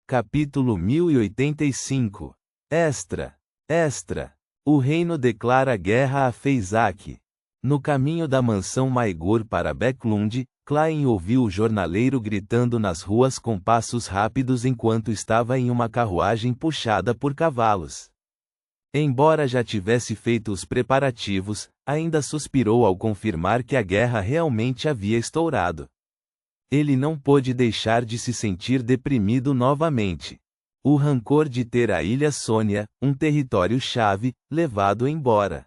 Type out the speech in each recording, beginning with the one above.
Capítulo 1085. Estra. O reino declara guerra a Feisak. No caminho da mansão Maegor para Backlund, Klein ouviu o jornaleiro gritando nas ruas com passos rápidos enquanto estava em uma carruagem puxada por cavalos. Embora já tivesse feito os preparativos, ainda suspirou ao confirmar que a guerra realmente havia estourado. Ele não pôde deixar de se sentir deprimido novamente. O rancor de ter a Ilha Sônia, um território-chave, levado embora.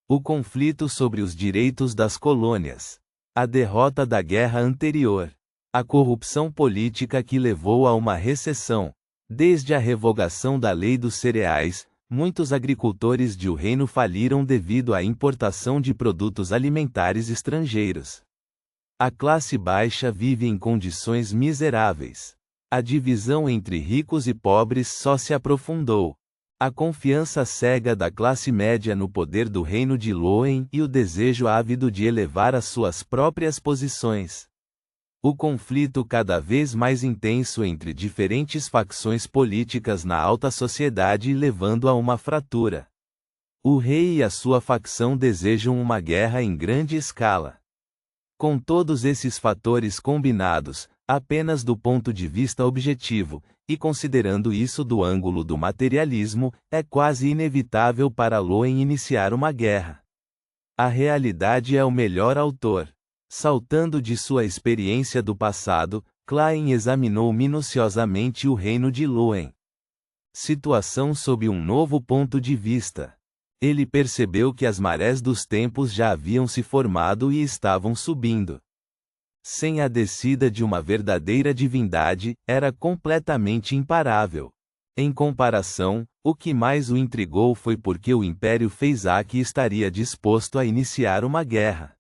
O conflito sobre os direitos das colônias. A derrota da guerra anterior. A corrupção política que levou a uma recessão. Desde a revogação da Lei dos Cereais, muitos agricultores do reino faliram devido à importação de produtos alimentares estrangeiros. A classe baixa vive em condições miseráveis. A divisão entre ricos e pobres só se aprofundou. A confiança cega da classe média no poder do reino de Loen e o desejo ávido de elevar as suas próprias posições. O conflito cada vez mais intenso entre diferentes facções políticas na alta sociedade levando a uma fratura. O rei e a sua facção desejam uma guerra em grande escala. Com todos esses fatores combinados, apenas do ponto de vista objetivo, e considerando isso do ângulo do materialismo, é quase inevitável para Loen iniciar uma guerra. A realidade é o melhor autor. Saltando de sua experiência do passado, Klein examinou minuciosamente o reino de Loen. Situação sob um novo ponto de vista. Ele percebeu que as marés dos tempos já haviam se formado e estavam subindo. Sem a descida de uma verdadeira divindade, era completamente imparável. Em comparação, o que mais o intrigou foi porque o Império Feisak estaria disposto a iniciar uma guerra.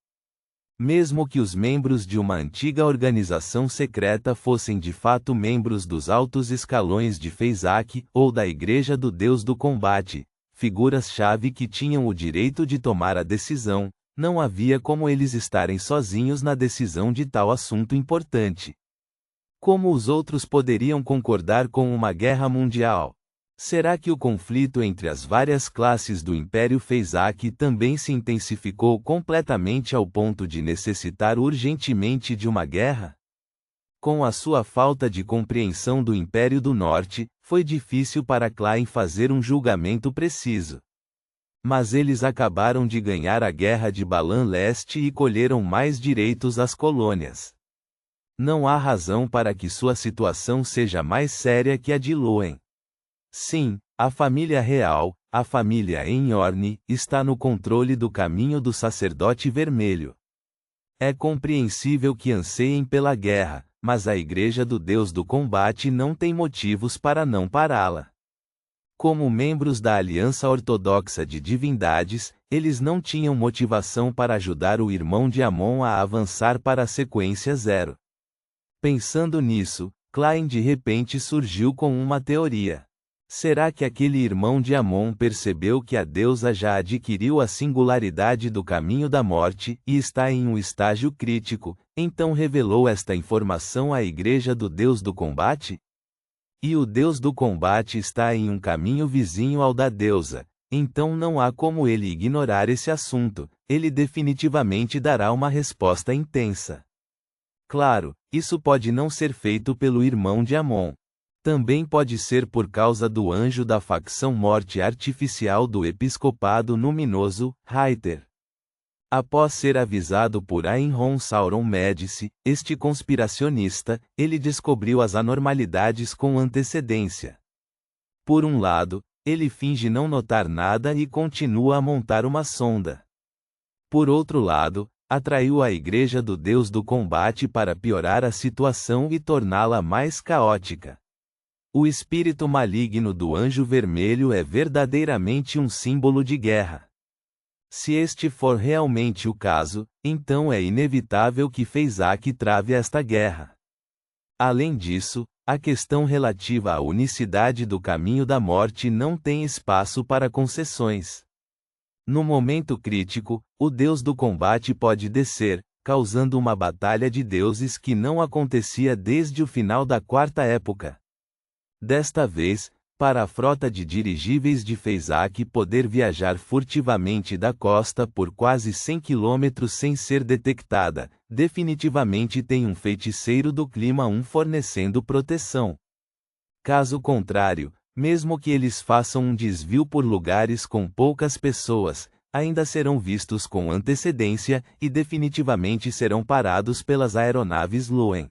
Mesmo que os membros de uma antiga organização secreta fossem de fato membros dos altos escalões de Feisak ou da Igreja do Deus do Combate, figuras-chave que tinham o direito de tomar a decisão, não havia como eles estarem sozinhos na decisão de tal assunto importante. Como os outros poderiam concordar com uma guerra mundial? Será que o conflito entre as várias classes do Império Feisak também se intensificou completamente ao ponto de necessitar urgentemente de uma guerra? Com a sua falta de compreensão do Império do Norte, foi difícil para Klein fazer um julgamento preciso. Mas eles acabaram de ganhar a Guerra de Balan Leste e colheram mais direitos às colônias. Não há razão para que sua situação seja mais séria que a de Loen. Sim, a família real, a família Enhorn, está no controle do caminho do sacerdote vermelho. É compreensível que anseiem pela guerra, mas a Igreja do Deus do Combate não tem motivos para não pará-la. Como membros da Aliança Ortodoxa de Divindades, eles não tinham motivação para ajudar o irmão de Amon a avançar para a sequência 0. Pensando nisso, Klein de repente surgiu com uma teoria. Será que aquele irmão de Amon percebeu que a deusa já adquiriu a singularidade do caminho da morte e está em um estágio crítico, então revelou esta informação à Igreja do Deus do Combate? E o Deus do Combate está em um caminho vizinho ao da deusa, então não há como ele ignorar esse assunto, ele definitivamente dará uma resposta intensa. Claro, isso pode não ser feito pelo irmão de Amon. Também pode ser por causa do anjo da facção morte artificial do episcopado luminoso, Reiter. Após ser avisado por Ainron Sauron Médici, este conspiracionista, ele descobriu as anormalidades com antecedência. Por um lado, ele finge não notar nada e continua a montar uma sonda. Por outro lado, atraiu a Igreja do Deus do Combate para piorar a situação e torná-la mais caótica. O espírito maligno do Anjo Vermelho é verdadeiramente um símbolo de guerra. Se este for realmente o caso, então é inevitável que Feisak trave esta guerra. Além disso, a questão relativa à unicidade do caminho da morte não tem espaço para concessões. No momento crítico, o Deus do Combate pode descer, causando uma batalha de deuses que não acontecia desde o final da Quarta Época. Desta vez, para a frota de dirigíveis de Fezak poder viajar furtivamente da costa por quase 100 quilômetros sem ser detectada, definitivamente tem um feiticeiro do clima fornecendo proteção. Caso contrário, mesmo que eles façam um desvio por lugares com poucas pessoas, ainda serão vistos com antecedência e definitivamente serão parados pelas aeronaves Loen.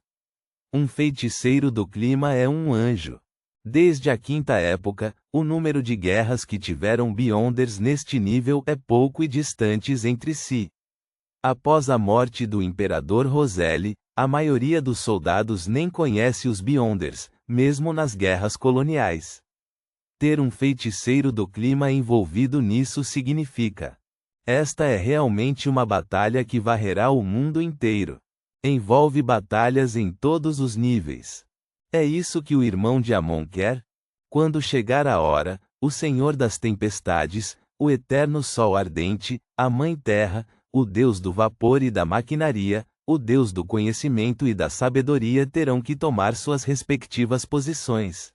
Um feiticeiro do clima é um anjo. Desde a Quinta Época, o número de guerras que tiveram Beyonders neste nível é pouco e distantes entre si. Após a morte do Imperador Roselle, a maioria dos soldados nem conhece os Beyonders, mesmo nas guerras coloniais. Ter um feiticeiro do clima envolvido nisso significa: esta é realmente uma batalha que varrerá o mundo inteiro. Envolve batalhas em todos os níveis. É isso que o irmão de Amon quer? Quando chegar a hora, o Senhor das Tempestades, o eterno Sol ardente, a Mãe Terra, o Deus do vapor e da maquinaria, o Deus do conhecimento e da sabedoria terão que tomar suas respectivas posições.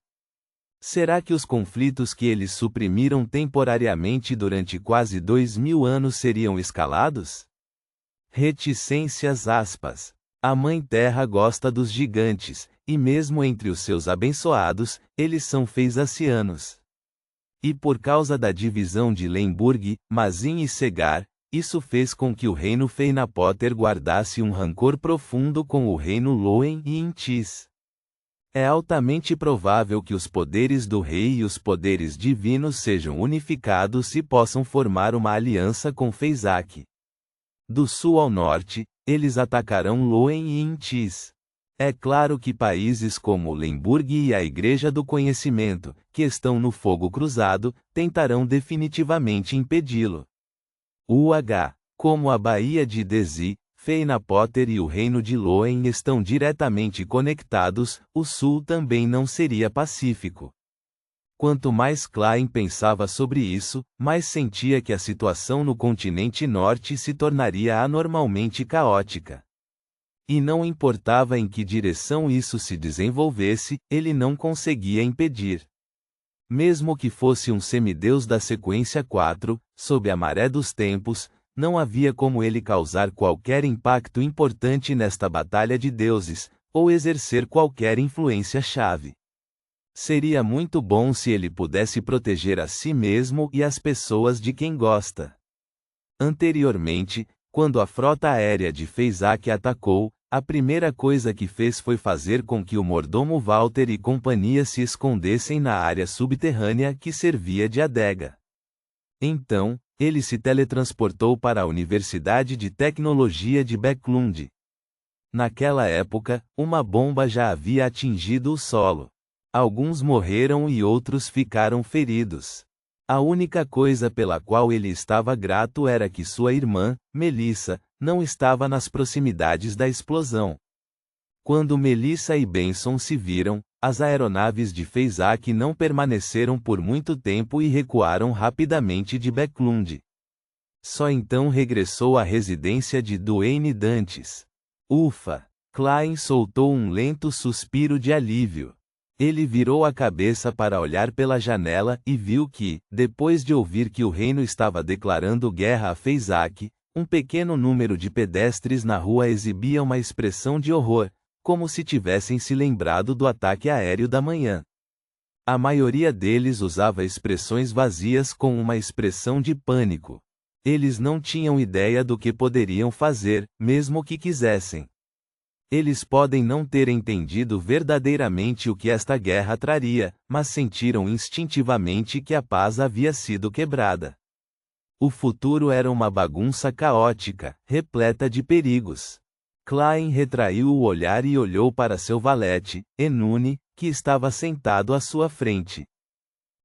Será que os conflitos que eles suprimiram temporariamente durante quase 2000 anos seriam escalados? Reticências aspas. A Mãe Terra gosta dos gigantes, e mesmo entre os seus abençoados, eles são feizacianos. E por causa da divisão de Lemburg, Mazin e Segar, isso fez com que o reino Feinapoter guardasse um rancor profundo com o reino Loen e Intis. É altamente provável que os poderes do rei e os poderes divinos sejam unificados e possam formar uma aliança com Fezak. Do sul ao norte, eles atacarão Loen e Intis. É claro que países como Lemburg e a Igreja do Conhecimento, que estão no fogo cruzado, tentarão definitivamente impedi-lo. Como a Baía de Desi, Feinapoter e o reino de Loen estão diretamente conectados, o sul também não seria pacífico. Quanto mais Klein pensava sobre isso, mais sentia que a situação no continente norte se tornaria anormalmente caótica. E não importava em que direção isso se desenvolvesse, ele não conseguia impedir. Mesmo que fosse um semideus da sequência 4, sob a maré dos tempos, não havia como ele causar qualquer impacto importante nesta batalha de deuses, ou exercer qualquer influência-chave. Seria muito bom se ele pudesse proteger a si mesmo e as pessoas de quem gosta. Anteriormente, quando a frota aérea de Fezak atacou, a primeira coisa que fez foi fazer com que o mordomo Walter e companhia se escondessem na área subterrânea que servia de adega. Então, ele se teletransportou para a Universidade de Tecnologia de Backlund. Naquela época, uma bomba já havia atingido o solo. Alguns morreram e outros ficaram feridos. A única coisa pela qual ele estava grato era que sua irmã, Melissa, não estava nas proximidades da explosão. Quando Melissa e Benson se viram, as aeronaves de Fezak não permaneceram por muito tempo e recuaram rapidamente de Backlund. Só então regressou à residência de Duane Dantes. Ufa! Klein soltou um lento suspiro de alívio. Ele virou a cabeça para olhar pela janela e viu que, depois de ouvir que o reino estava declarando guerra a Fezak, um pequeno número de pedestres na rua exibia uma expressão de horror, como se tivessem se lembrado do ataque aéreo da manhã. A maioria deles usava expressões vazias com uma expressão de pânico. Eles não tinham ideia do que poderiam fazer, mesmo que quisessem. Eles podem não ter entendido verdadeiramente o que esta guerra traria, mas sentiram instintivamente que a paz havia sido quebrada. O futuro era uma bagunça caótica, repleta de perigos. Klein retraiu o olhar e olhou para seu valete, Enune, que estava sentado à sua frente.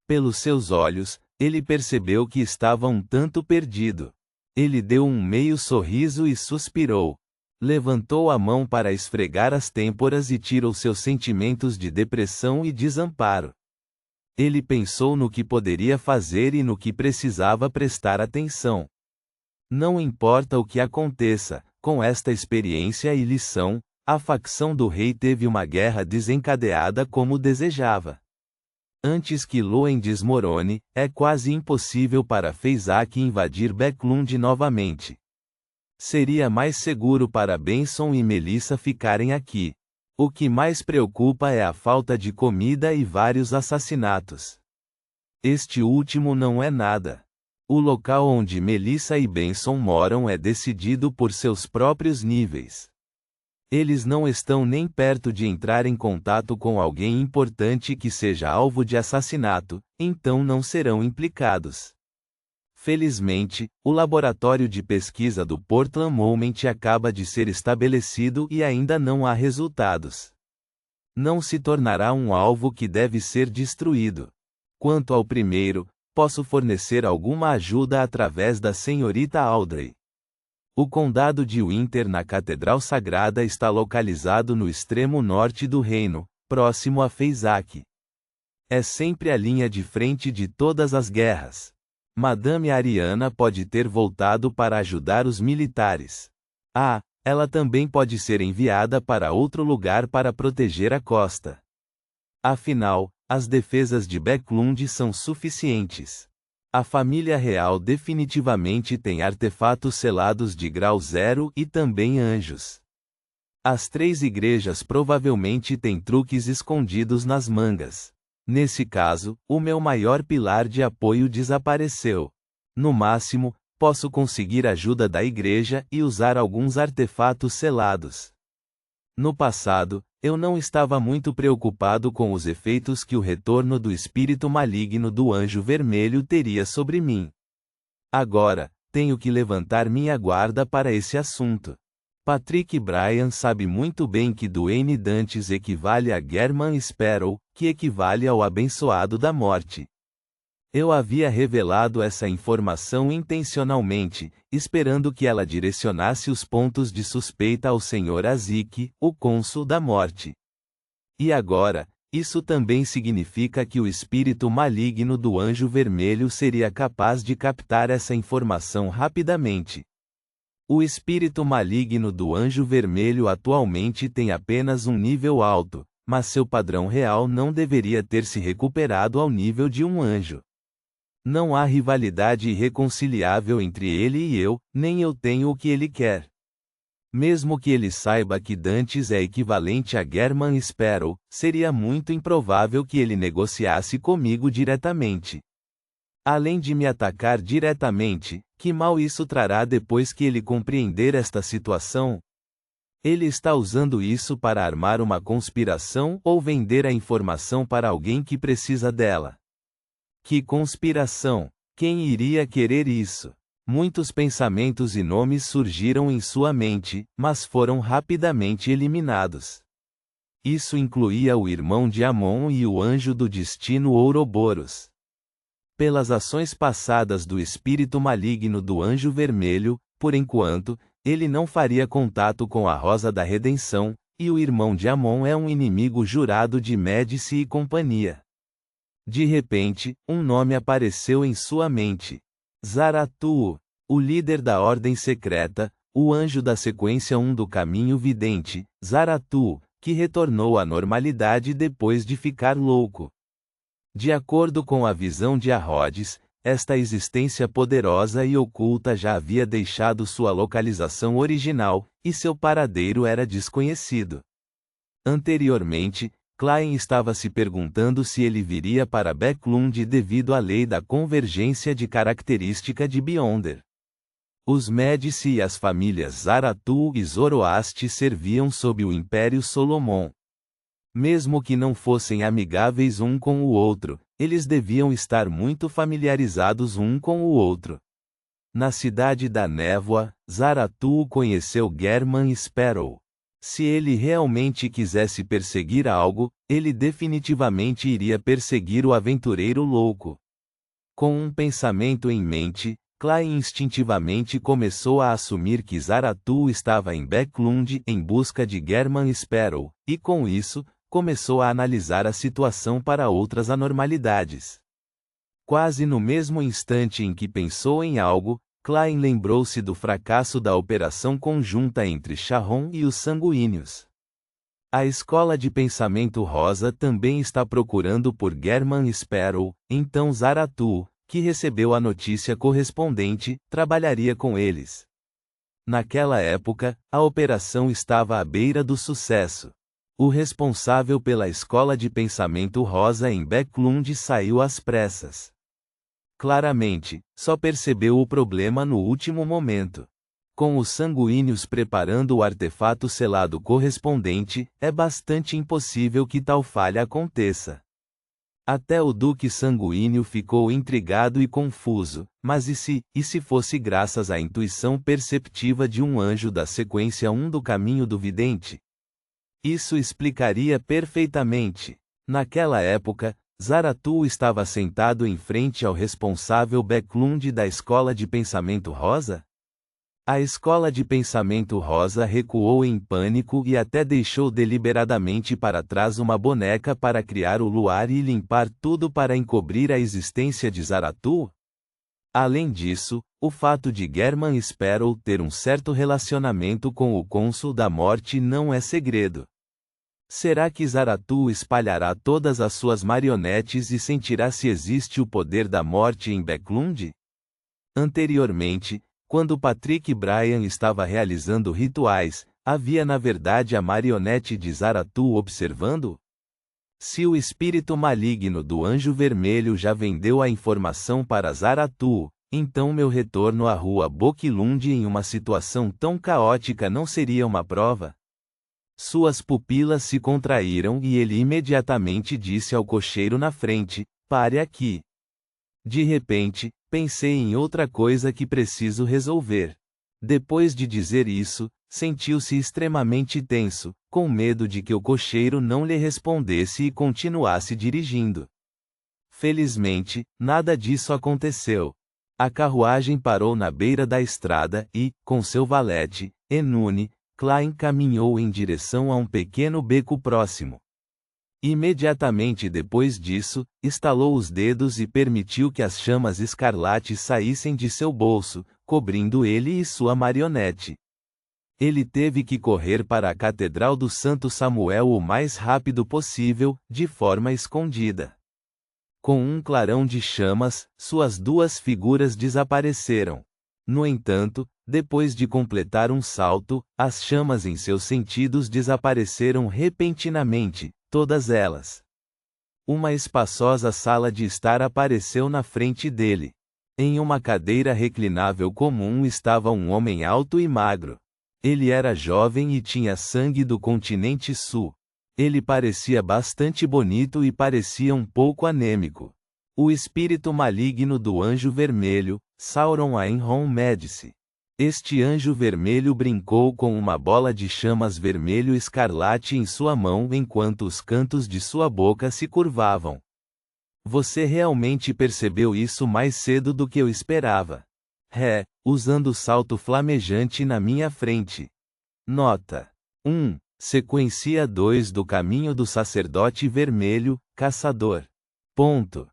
Pelos seus olhos, ele percebeu que estava um tanto perdido. Ele deu um meio sorriso e suspirou. Levantou a mão para esfregar as têmporas e tirou seus sentimentos de depressão e desamparo. Ele pensou no que poderia fazer e no que precisava prestar atenção. Não importa o que aconteça, com esta experiência e lição, a facção do rei teve uma guerra desencadeada como desejava. Antes que Loen desmorone, é quase impossível para Feyzak invadir Backlund novamente. Seria mais seguro para Benson e Melissa ficarem aqui. O que mais preocupa é a falta de comida e vários assassinatos. Este último não é nada. O local onde Melissa e Benson moram é decidido por seus próprios níveis. Eles não estão nem perto de entrar em contato com alguém importante que seja alvo de assassinato, então não serão implicados. Felizmente, o laboratório de pesquisa do Portland Moment acaba de ser estabelecido e ainda não há resultados. Não se tornará um alvo que deve ser destruído. Quanto ao primeiro, posso fornecer alguma ajuda através da senhorita Audrey. O condado de Winter na Catedral Sagrada está localizado no extremo norte do reino, próximo a Feyzak. É sempre a linha de frente de todas as guerras. Madame Ariana pode ter voltado para ajudar os militares. Ela também pode ser enviada para outro lugar para proteger a costa. Afinal, as defesas de Backlund são suficientes. A família real definitivamente tem artefatos selados de grau 0 e também anjos. As 3 igrejas provavelmente têm truques escondidos nas mangas. Nesse caso, o meu maior pilar de apoio desapareceu. No máximo, posso conseguir ajuda da igreja e usar alguns artefatos selados. No passado, eu não estava muito preocupado com os efeitos que o retorno do espírito maligno do Anjo Vermelho teria sobre mim. Agora, tenho que levantar minha guarda para esse assunto. Patrick Bryan sabe muito bem que Dwayne Dantes equivale a German Sparrow, que equivale ao abençoado da morte. Eu havia revelado essa informação intencionalmente, esperando que ela direcionasse os pontos de suspeita ao Sr. Azik, o cônsul da morte. E agora, isso também significa que o espírito maligno do Anjo Vermelho seria capaz de captar essa informação rapidamente. O espírito maligno do Anjo Vermelho atualmente tem apenas um nível alto, mas seu padrão real não deveria ter se recuperado ao nível de um anjo. Não há rivalidade irreconciliável entre ele e eu, nem eu tenho o que ele quer. Mesmo que ele saiba que Dantes é equivalente a German Sparrow, seria muito improvável que ele negociasse comigo diretamente. Além de me atacar diretamente, que mal isso trará depois que ele compreender esta situação? Ele está usando isso para armar uma conspiração ou vender a informação para alguém que precisa dela. Que conspiração! Quem iria querer isso? Muitos pensamentos e nomes surgiram em sua mente, mas foram rapidamente eliminados. Isso incluía o irmão de Amon e o anjo do destino Ouroboros. Pelas ações passadas do espírito maligno do Anjo Vermelho, por enquanto, ele não faria contato com a Rosa da Redenção, e o irmão de Amon é um inimigo jurado de Médici e companhia. De repente, um nome apareceu em sua mente. Zaratu, o líder da Ordem Secreta, o anjo da sequência 1 do Caminho Vidente, Zaratu, que retornou à normalidade depois de ficar louco. De acordo com a visão de Arrodes, esta existência poderosa e oculta já havia deixado sua localização original, e seu paradeiro era desconhecido. Anteriormente, Klein estava se perguntando se ele viria para Backlund devido à lei da convergência de característica de Beyonder. Os Médici e as famílias Zaratu e Zoroaste serviam sob o Império Solomon. Mesmo que não fossem amigáveis um com o outro, eles deviam estar muito familiarizados um com o outro. Na Cidade da Névoa, Zaratu conheceu German Sparrow. Se ele realmente quisesse perseguir algo, ele definitivamente iria perseguir o aventureiro louco. Com um pensamento em mente, Klein instintivamente começou a assumir que Zaratu estava em Backlund em busca de German Sparrow, e com isso, começou a analisar a situação para outras anormalidades. Quase no mesmo instante em que pensou em algo, Klein lembrou-se do fracasso da operação conjunta entre Sharon e os Sanguíneos. A escola de pensamento rosa também está procurando por German Sparrow, então Zaratu, que recebeu a notícia correspondente, trabalharia com eles. Naquela época, a operação estava à beira do sucesso. O responsável pela escola de pensamento rosa em Backlund saiu às pressas. Claramente, só percebeu o problema no último momento. Com os sanguíneos preparando o artefato selado correspondente, é bastante impossível que tal falha aconteça. Até o Duque Sanguíneo ficou intrigado e confuso, mas e se fosse graças à intuição perceptiva de um anjo da sequência 1 do caminho do vidente? Isso explicaria perfeitamente. Naquela época, Zaratu estava sentado em frente ao responsável Backlund da escola de pensamento rosa? A escola de pensamento rosa recuou em pânico e até deixou deliberadamente para trás uma boneca para criar o luar e limpar tudo para encobrir a existência de Zaratu? Além disso, o fato de German Sparrow ter um certo relacionamento com o Cônsul da Morte não é segredo. Será que Zaratu espalhará todas as suas marionetes e sentirá se existe o poder da morte em Backlund? Anteriormente, quando Patrick Bryan estava realizando rituais, havia na verdade a marionete de Zaratu observando? Se o espírito maligno do Anjo Vermelho já vendeu a informação para Zaratu, então meu retorno à rua Backlund em uma situação tão caótica não seria uma prova? Suas pupilas se contraíram e ele imediatamente disse ao cocheiro na frente: "Pare aqui." De repente, pensei em outra coisa que preciso resolver. Depois de dizer isso, sentiu-se extremamente tenso, com medo de que o cocheiro não lhe respondesse e continuasse dirigindo. Felizmente, nada disso aconteceu. A carruagem parou na beira da estrada e, com seu valete, Enune, Klein caminhou em direção a um pequeno beco próximo. Imediatamente depois disso, estalou os dedos e permitiu que as chamas escarlates saíssem de seu bolso, cobrindo ele e sua marionete. Ele teve que correr para a Catedral do Santo Samuel o mais rápido possível, de forma escondida. Com um clarão de chamas, suas duas figuras desapareceram. No entanto, depois de completar um salto, as chamas em seus sentidos desapareceram repentinamente, todas elas. Uma espaçosa sala de estar apareceu na frente dele. Em uma cadeira reclinável comum estava um homem alto e magro. Ele era jovem e tinha sangue do continente sul. Ele parecia bastante bonito e parecia um pouco anêmico. O espírito maligno do Anjo Vermelho, Sauron Ainhon Medici. Este Anjo Vermelho brincou com uma bola de chamas vermelho-escarlate em sua mão enquanto os cantos de sua boca se curvavam. Você realmente percebeu isso mais cedo do que eu esperava. Usando o salto flamejante na minha frente. Nota 1. Sequência 2 do caminho do sacerdote vermelho, caçador. Ponto.